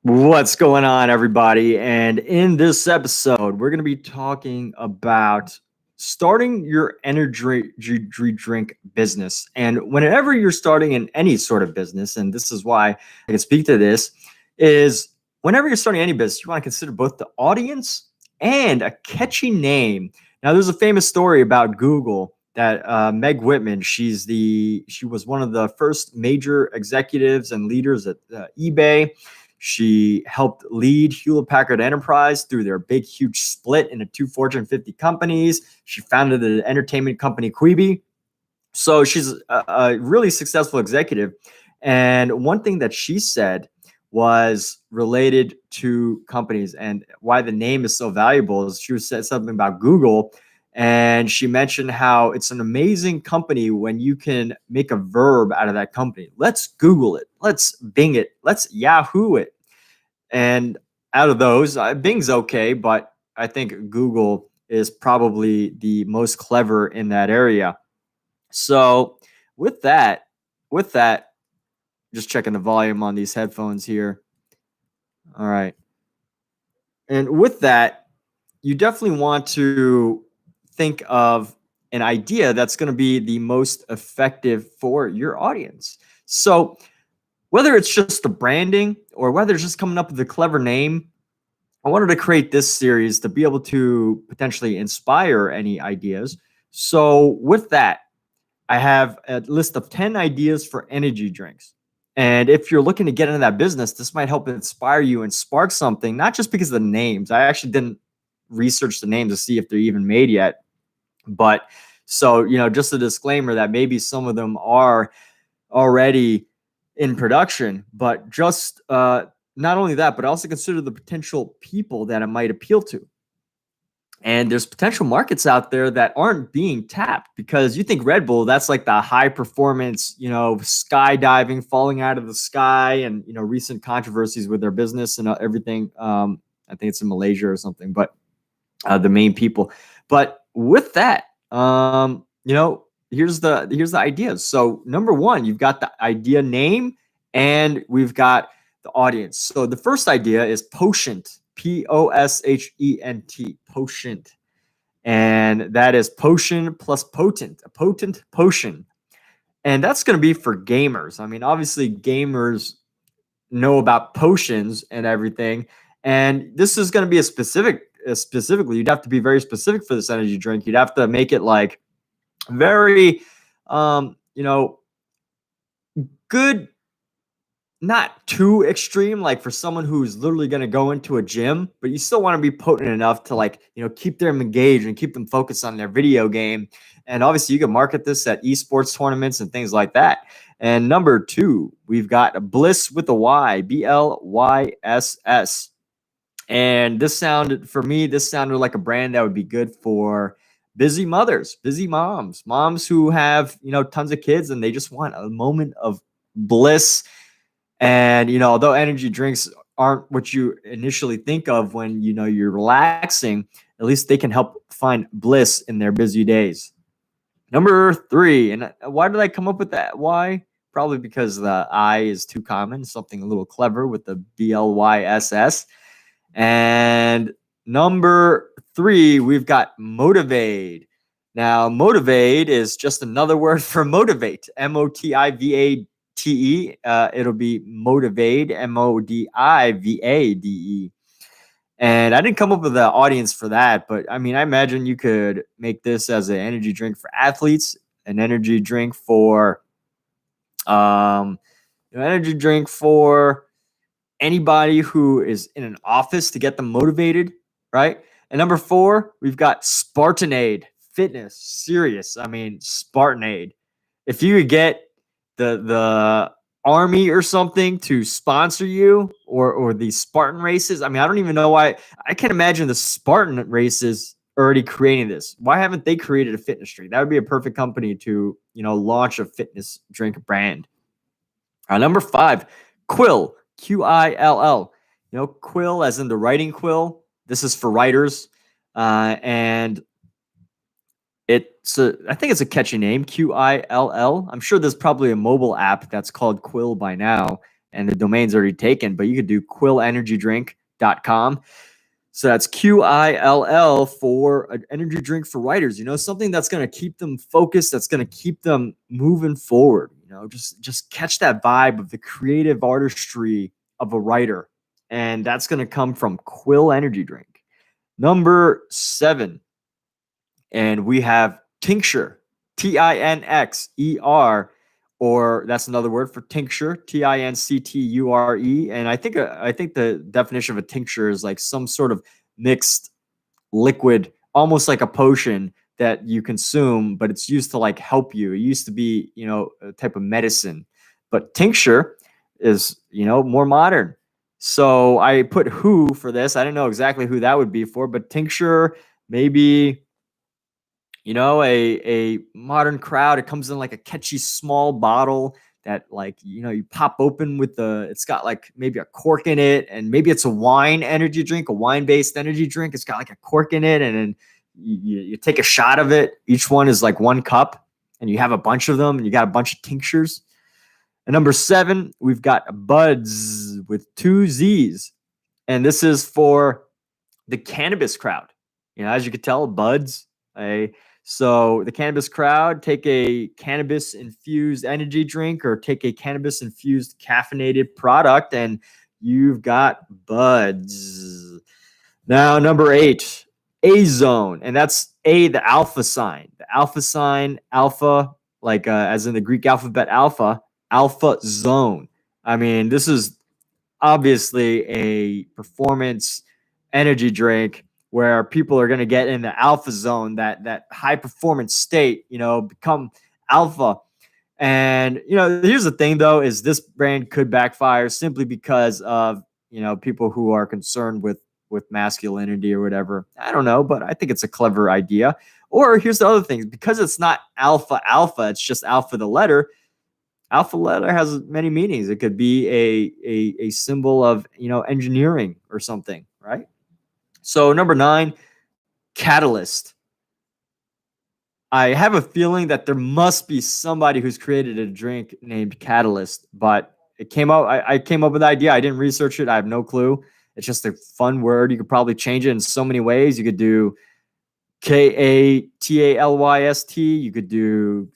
What's going on, everybody? And in this episode, we're going to be talking about starting your energy drink business. And whenever you're starting in any sort of business, and this is why I can speak to this, is whenever you're starting any business, you want to consider both the audience and a catchy name. Now, there's a famous story about Google that Meg Whitman, she was one of the first major executives and leaders at eBay. She helped lead Hewlett Packard Enterprise through their big, huge split into two Fortune 50 companies. She founded the entertainment company Quibi. So she's a really successful executive. And one thing that she said was related to companies and why the name is so valuable is she said something about Google. And she mentioned how it's an amazing company when you can make a verb out of that company. Let's Google it. Let's Bing it. Let's Yahoo it. And out of those, Bing's okay, but I think Google is probably the most clever in that area. So with that, with that, just checking the volume on these headphones here. All right. And with that, you definitely want to think of an idea that's going to be the most effective for your audience. So whether it's just the branding or whether it's just coming up with a clever name, I wanted to create this series to be able to potentially inspire any ideas. So with that, I have a list of 10 ideas for energy drinks. And if you're looking to get into that business, this might help inspire you and spark something, not just because of the names. I actually didn't research the names to see if they're even made yet. But so, just a disclaimer that maybe some of them are already in production, but just not only that, but also consider the potential people that it might appeal to. And there's potential markets out there that aren't being tapped because you think Red Bull, that's like the high performance, skydiving, falling out of the sky, and recent controversies with their business and everything. I think it's in Malaysia or something, but the main people. But with that, here's the ideas. So number one, you've got the idea name, and we've got the audience. So the first idea is Poshent, Poshent, Poshent. And that is potion plus potent, a potent potion. And that's going to be for gamers. I mean, obviously, gamers know about potions and everything. And this is going to be specifically, you'd have to be very specific for this energy drink. You'd have to make it like very, good, not too extreme, like for someone who's literally going to go into a gym, but you still want to be potent enough to keep them engaged and keep them focused on their video game. And obviously you can market this at esports tournaments and things like that. And number two, we've got Bliss with a Y, Blyss. And this sounded like a brand that would be good for busy mothers, busy moms who have, tons of kids and they just want a moment of bliss. And, although energy drinks aren't what you initially think of when, you're relaxing, at least they can help find bliss in their busy days. Number three, and why did I come up with that? Why? Probably because the I is too common, something a little clever with the BLYSS. And number three, we've got Motivate. Now, Motivate is just another word for motivate, Motivate. It'll be Motivate, Modivade. And I didn't come up with an audience for that, but I mean, I imagine you could make this as an energy drink for athletes, an energy drink for, energy drink for anybody who is in an office to get them motivated, right? And number four, we've got Spartanade, fitness, serious. I mean, Spartanade. If you could get the army or something to sponsor you or the Spartan races. I mean, I don't even know why. I can't imagine the Spartan races already creating this. Why haven't they created a fitness drink? That would be a perfect company to, launch a fitness drink brand. Number five, Quill, Quill. Quill as in the writing quill. This is for writers. And I think it's a catchy name, Quill. I'm sure there's probably a mobile app that's called Quill by now. and the domain's already taken, but you could do quillenergydrink.com. So that's QILL for an energy drink for writers, something that's going to keep them focused, that's going to keep them moving forward, just catch that vibe of the creative artistry of a writer. And that's going to come from Quill Energy Drink. Number 7, and we have tincture, TINXER, or that's another word for tincture, TINCTURE. And I think the definition of a tincture is like some sort of mixed liquid, almost like a potion that you consume, but it's used to like help you. It used to be, a type of medicine, but tincture is, more modern. So I put who for this. I didn't know exactly who that would be for, but tincture, maybe, a modern crowd. It comes in like a catchy small bottle that like, you pop open with it's got like maybe a cork in it, and maybe it's a wine energy drink, a wine-based energy drink. It's got like a cork in it, and then you take a shot of it. Each one is like 1 cup, and you have a bunch of them, and you got a bunch of tinctures. And number 7, we've got buds with 2 Z's. And this is for the cannabis crowd. As you can tell, buds. So the cannabis crowd, take a cannabis-infused energy drink or take a cannabis-infused caffeinated product, and you've got buds. Now, number 8, A-zone, and that's the alpha sign. The alpha sign, alpha, like as in the Greek alphabet alpha zone. I mean, this is obviously a performance energy drink where people are going to get in the alpha zone, that high performance state, become alpha. And, here's the thing though, is this brand could backfire simply because of, people who are concerned with masculinity or whatever. I don't know, but I think it's a clever idea. Or here's the other thing, because it's not alpha, it's just alpha the letter. Alpha letter has many meanings. It could be a symbol of, engineering or something, right? So number 9, catalyst. I have a feeling that there must be somebody who's created a drink named Catalyst, but it came up. I came up with the idea. I didn't research it. I have no clue. It's just a fun word. You could probably change it in so many ways. You could do KATALYST. You could do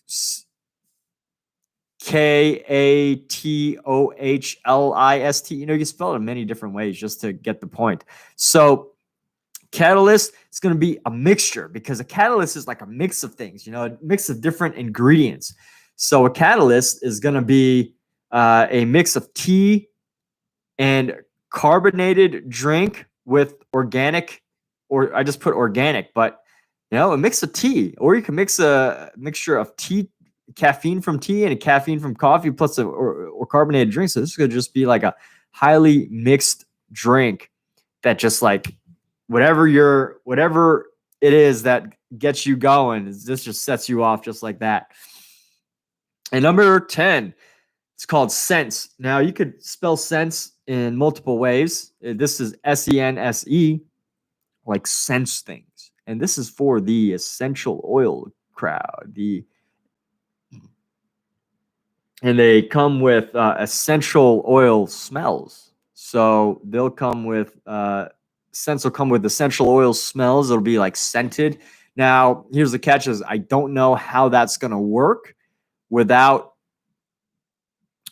KATOHLIST. You can spell it in many different ways just to get the point. So catalyst is going to be a mixture, because a catalyst is like a mix of things, a mix of different ingredients. So a catalyst is going to be a mix of tea and carbonated drink with organic, or I just put organic, but a mix of tea, or you can mix a mixture of tea, caffeine from tea and caffeine from coffee plus or carbonated drink. So this could just be like a highly mixed drink that just like whatever it is that gets you going, this just sets you off just like that. And number 10, it's called Sense. Now you could spell sense in multiple ways. This is SENSE, like sense things. And this is for the essential oil crowd. And they come with essential oil smells. So they'll come with scents will come with essential oil smells. It'll be like scented. Now, here's the catch: is I don't know how that's going to work without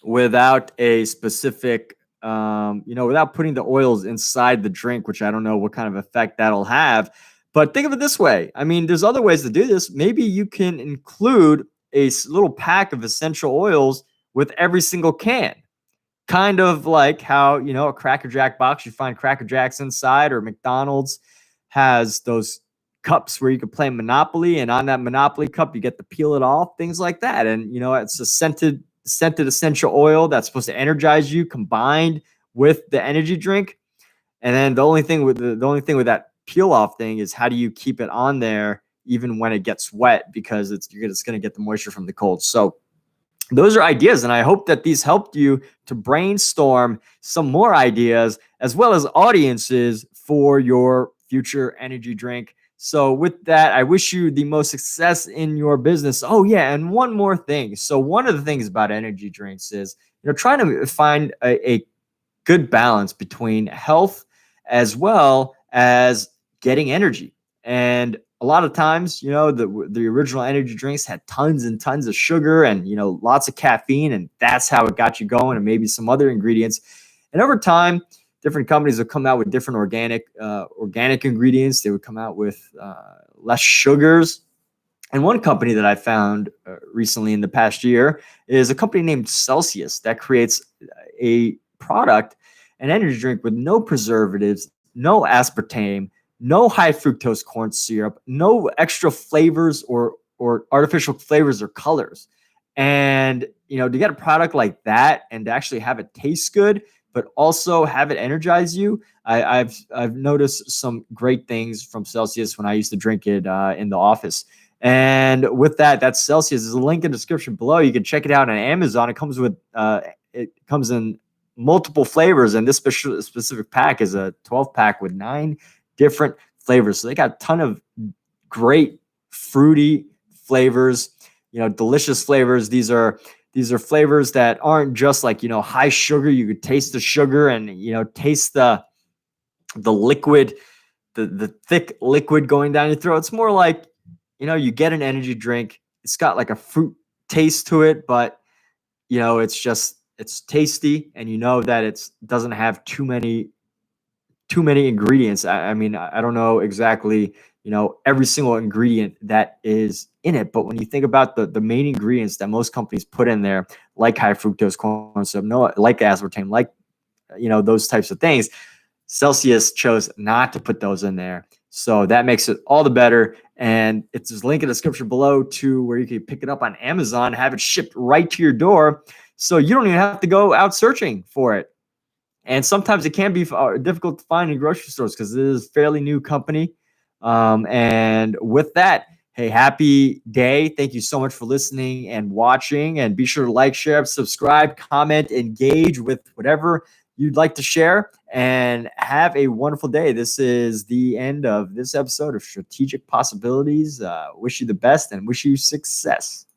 a specific, without putting the oils inside the drink, which I don't know what kind of effect that'll have. But think of it this way. I mean, there's other ways to do this. Maybe you can include a little pack of essential oils with every single can. Kind of like how, a Cracker Jack box, you find Cracker Jacks inside, or McDonald's has those cups where you can play Monopoly, and on that Monopoly cup, you get to peel it off, things like that. And, it's a scented essential oil that's supposed to energize you combined with the energy drink. And then the only thing with that peel off thing is, how do you keep it on there even when it gets wet, because it's going to get the moisture from the cold. So those are ideas, and I hope that these helped you to brainstorm some more ideas as well as audiences for your future energy drink. So with that, I wish you the most success in your business. Oh yeah, and one more thing. So one of the things about energy drinks is, trying to find a good balance between health as well as getting energy. And a lot of times, the original energy drinks had tons and tons of sugar and lots of caffeine, and that's how it got you going, and maybe some other ingredients. And over time, different companies would come out with different organic ingredients. They would come out with less sugars. And one company that I found recently in the past year is a company named Celsius that creates a product, an energy drink with no preservatives, no aspartame, no high fructose corn syrup, no extra flavors or artificial flavors or colors. And to get a product like that and to actually have it taste good, but also have it energize you, I've noticed some great things from Celsius when I used to drink it in the office. And with that, that's Celsius. There's a link in the description below. You can check it out on Amazon. It comes in multiple flavors, and this specific pack is a 12 pack with 9 different flavors. So they got a ton of great fruity flavors, delicious flavors. These are flavors that aren't just like high sugar. You could taste the sugar and taste the liquid, the thick liquid going down your throat. It's more like you get an energy drink. It's got like a fruit taste to it, but it's tasty, and that it doesn't have too many ingredients. I mean, I don't know exactly, every single ingredient that is in it, but when you think about the main ingredients that most companies put in there, like high fructose corn syrup, no, like aspartame, like those types of things, Celsius chose not to put those in there. So that makes it all the better. And it's a link in the description below to where you can pick it up on Amazon, have it shipped right to your door. So you don't even have to go out searching for it. And sometimes it can be difficult to find in grocery stores because it is a fairly new company. And with that, hey, happy day. Thank you so much for listening and watching. And be sure to like, share, subscribe, comment, engage with whatever you'd like to share, and have a wonderful day. This is the end of this episode of Strategic Possibilities. Wish you the best and wish you success.